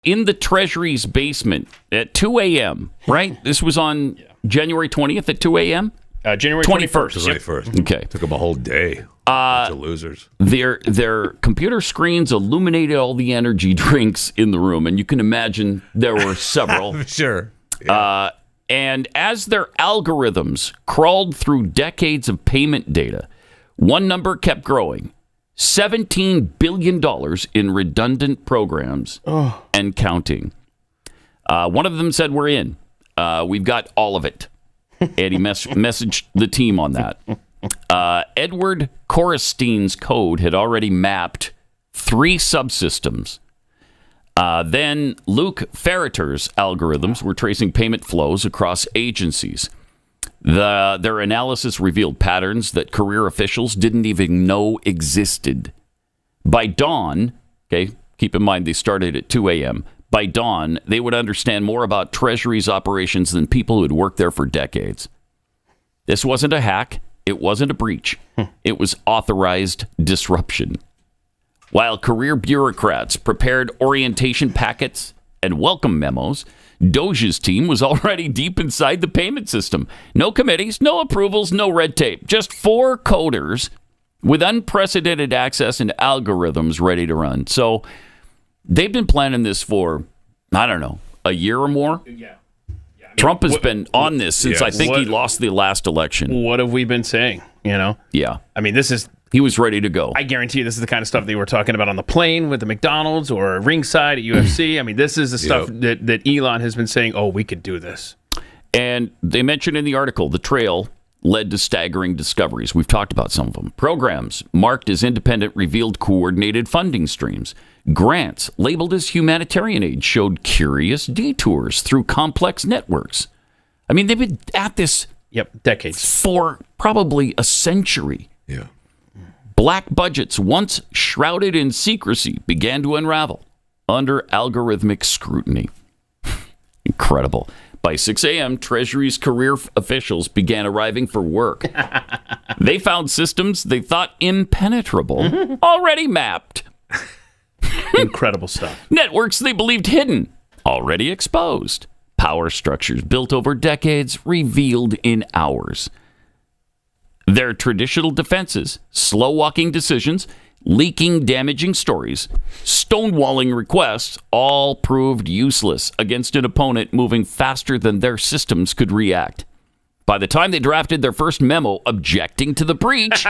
in the Treasury's basement at 2 a.m., right? This was on January 20th at 2 a.m.? January 21st. 21st. Okay. Took them a whole day. Bunch of losers. Their computer screens illuminated all the energy drinks in the room, and you can imagine there were several. Sure. Yeah. And as their algorithms crawled through decades of payment data, one number kept growing. $17 billion in redundant programs and counting. One of them said, we're in. We've got all of it. And he messaged the team on that. Edward Korstein's code had already mapped 3 subsystems. Then Luke Ferreter's algorithms were tracing payment flows across agencies. Their analysis revealed patterns that career officials didn't even know existed. By dawn, okay, keep in mind they started at 2 a.m., by dawn, they would understand more about Treasury's operations than people who had worked there for decades. This wasn't a hack. It wasn't a breach. It was authorized disruption. While career bureaucrats prepared orientation packets and welcome memos, Doge's team was already deep inside the payment system. No committees, no approvals, no red tape. Just 4 coders with unprecedented access and algorithms ready to run. So they've been planning this for, I don't know, a year or more? Yeah. Trump has been on this since I think he lost the last election. What have we been saying, Yeah. I mean, this is... He was ready to go. I guarantee you this is the kind of stuff they were talking about on the plane with the McDonald's or ringside at UFC. I mean, this is the stuff that Elon has been saying, we could do this. And they mentioned in the article, the trail led to staggering discoveries. We've talked about some of them. Programs marked as independent revealed coordinated funding streams. Grants labeled as humanitarian aid showed curious detours through complex networks. I mean, they've been at this decades for probably a century. Yeah. Black budgets, once shrouded in secrecy, began to unravel under algorithmic scrutiny. Incredible. By 6 a.m., Treasury's career officials began arriving for work. They found systems they thought impenetrable already mapped. Incredible stuff. Networks they believed hidden already exposed. Power structures built over decades revealed in hours. Their traditional defenses, slow-walking decisions, leaking damaging stories, stonewalling requests, all proved useless against an opponent moving faster than their systems could react. By the time they drafted their first memo objecting to the breach,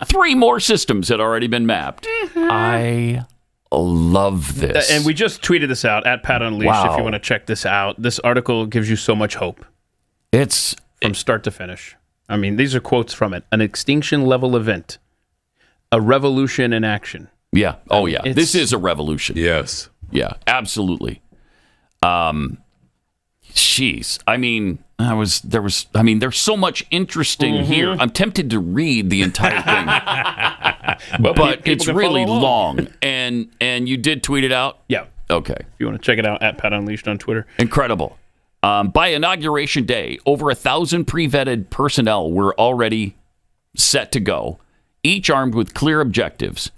3 more systems had already been mapped. I love this. And we just tweeted this out at Pat Unleashed if you want to check this out. This article gives you so much hope. It's from start to finish. I mean, these are quotes from it. An extinction-level event. A revolution in action. Yeah. Oh, yeah. This is a revolution. Yes. Yeah, absolutely. Jeez. I mean, there's so much interesting here. I'm tempted to read the entire thing. but it's really long. And you did tweet it out? Yeah. Okay. If you want to check it out, at Pat Unleashed on Twitter. Incredible. By Inauguration Day, over 1,000 pre-vetted personnel were already set to go, each armed with clear objectives,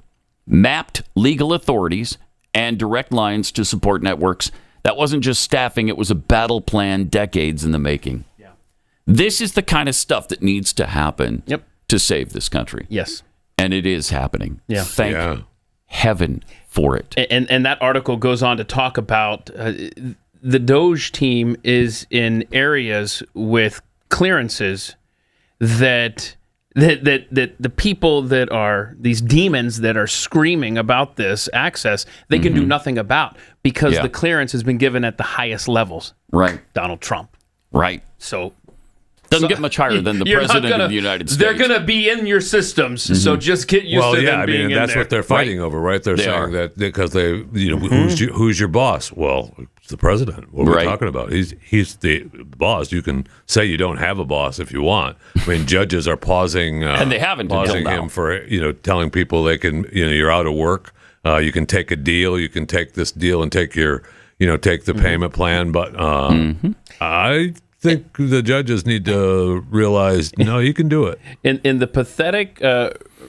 mapped legal authorities, and direct lines to support networks. That wasn't just staffing, it was a battle plan decades in the making. Yeah. This is the kind of stuff that needs to happen to save this country. Yes. And it is happening. Yeah. Thank heaven for it. And that article goes on to talk about the Doge team is in areas with clearances that the people that are these demons that are screaming about this access, they can do nothing about because the clearance has been given at the highest levels. Right. Donald Trump. Right. So doesn't get much higher than the president of the United States. They're going to be in your systems, so just get used to them being in there. That's what they're fighting over, right? They're saying that because who's your boss? Well, it's the president. What are we talking about? He's the boss. You can say you don't have a boss if you want. I mean, judges are pausing, and they haven't pausing him for telling people they can you're out of work. You can take a deal. You can take this deal and take your take the payment plan. But I think the judges need to realize, no, you can do it. In the pathetic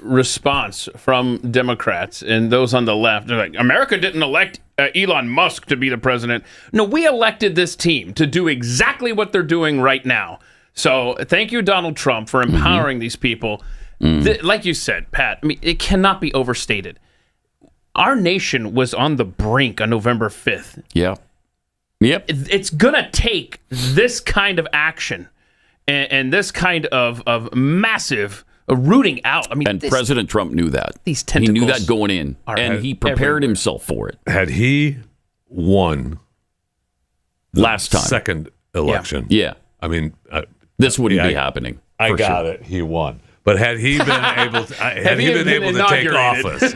response from Democrats and those on the left. They're like, America didn't elect Elon Musk to be the president. No, we elected this team to do exactly what they're doing right now. So thank you, Donald Trump, for empowering these people. Like you said, Pat, I mean, it cannot be overstated. Our nation was on the brink on November 5th. Yeah. Yep. It's going to take this kind of action and this kind of massive rooting out. I mean, and President Trump knew that. These tentacles, he knew that going in, and he prepared himself for it. Had he won the last time, second election, yeah. I mean, this wouldn't be happening. I got it. He won. But had he been able to, take office,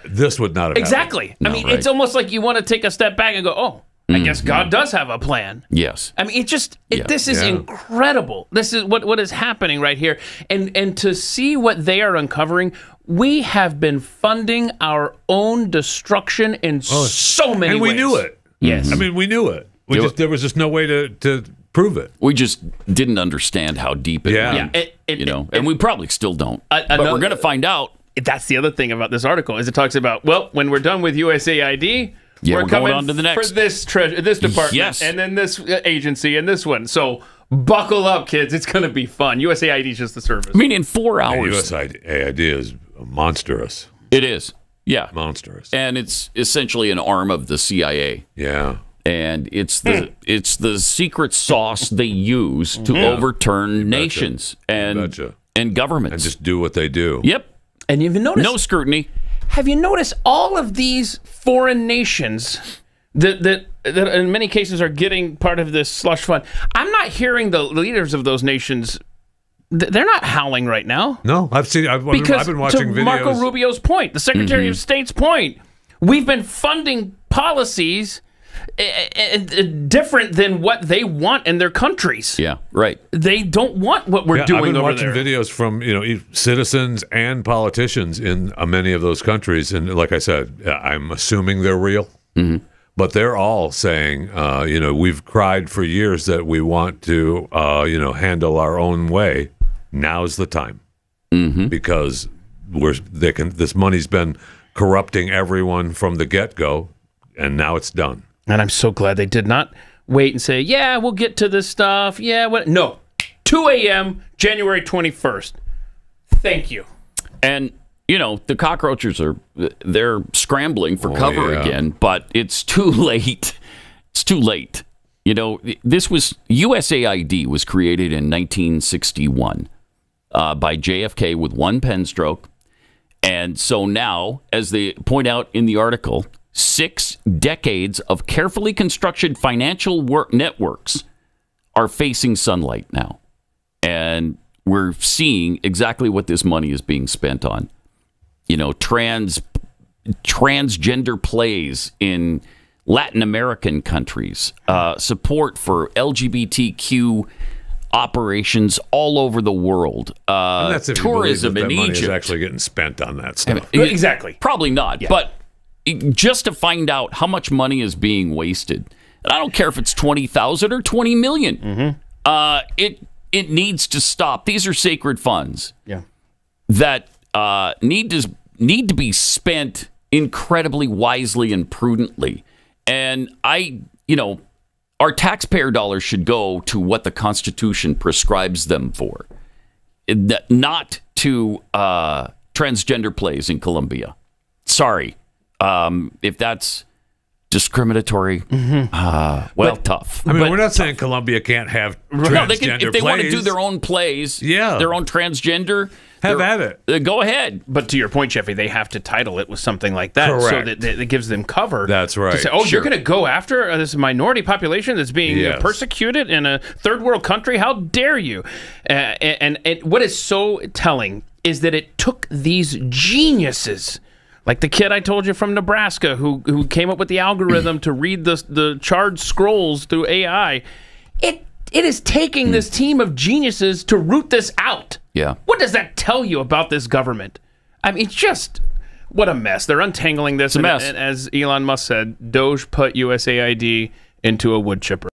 this would not have exactly. happened. I mean, it's almost like you want to take a step back and go, oh, I guess God does have a plan. Yes. I mean, this is incredible. This is what is happening right here. And to see what they are uncovering, we have been funding our own destruction in so many ways. And we knew it. Yes. I mean, we knew it. There was just no way to prove it. We just didn't understand how deep it went. And we probably still don't. But we're going to find out. That's the other thing about this article is it talks about, well, when we're done with USAID, we're going on to the next. For this department, and then this agency, and this one. So buckle up, kids. It's going to be fun. USAID is just the service. I mean, in 4 hours. USAID is monstrous. It is. Yeah. Monstrous. And it's essentially an arm of the CIA. Yeah. And it's the secret sauce they use to overturn nations and governments. And just do what they do. Yep. And you've noticed no scrutiny. Have you noticed all of these foreign nations that in many cases are getting part of this slush fund? I'm not hearing the leaders of those nations. They're not howling right now. No, I've been watching videos. To Marco Rubio's point, the Secretary of State's point, we've been funding policies different than what they want in their countries. Yeah, right. They don't want what we're doing over there. I've been watching videos from citizens and politicians in many of those countries, and like I said, I'm assuming they're real. Mm-hmm. But they're all saying, we've cried for years that we want to, handle our own way. Now's the time, because this money's been corrupting everyone from the get-go, and now it's done. And I'm so glad they did not wait and say, yeah, we'll get to this stuff. Yeah, what? No. 2 a.m., January 21st. Thank you. And, the cockroaches they're scrambling for cover again, but it's too late. It's too late. USAID was created in 1961 by JFK with one pen stroke. And so now, as they point out in the article, 6 decades of carefully constructed financial networks are facing sunlight now. And we're seeing exactly what this money is being spent on. Transgender plays in Latin American countries, support for LGBTQ operations all all over the world. And that's if tourism you in money Egypt is actually getting spent on that stuff. Exactly. Probably not, but just to find out how much money is being wasted, and I don't care if it's 20,000 or 20 million. It needs to stop. These are sacred funds that need to be spent incredibly wisely and prudently. And our taxpayer dollars should go to what the Constitution prescribes them for, not to transgender plays in Colombia. Sorry. If that's discriminatory, tough. I mean, we're not saying Colombia can't have transgender if they plays. want to do their own plays, their own transgender, have at it. Go ahead. But to your point, Jeffy, they have to title it with something like that. Correct. So that it gives them cover. That's right. To say, you're going to go after this minority population that's being persecuted in a third world country? How dare you? And what is so telling is that it took these geniuses, like the kid I told you from Nebraska who came up with the algorithm to read the charred scrolls through AI. It is taking this team of geniuses to root this out. Yeah. What does that tell you about this government? I mean, just what a mess. They're untangling this. It's a mess. And as Elon Musk said, Doge put USAID into a wood chipper.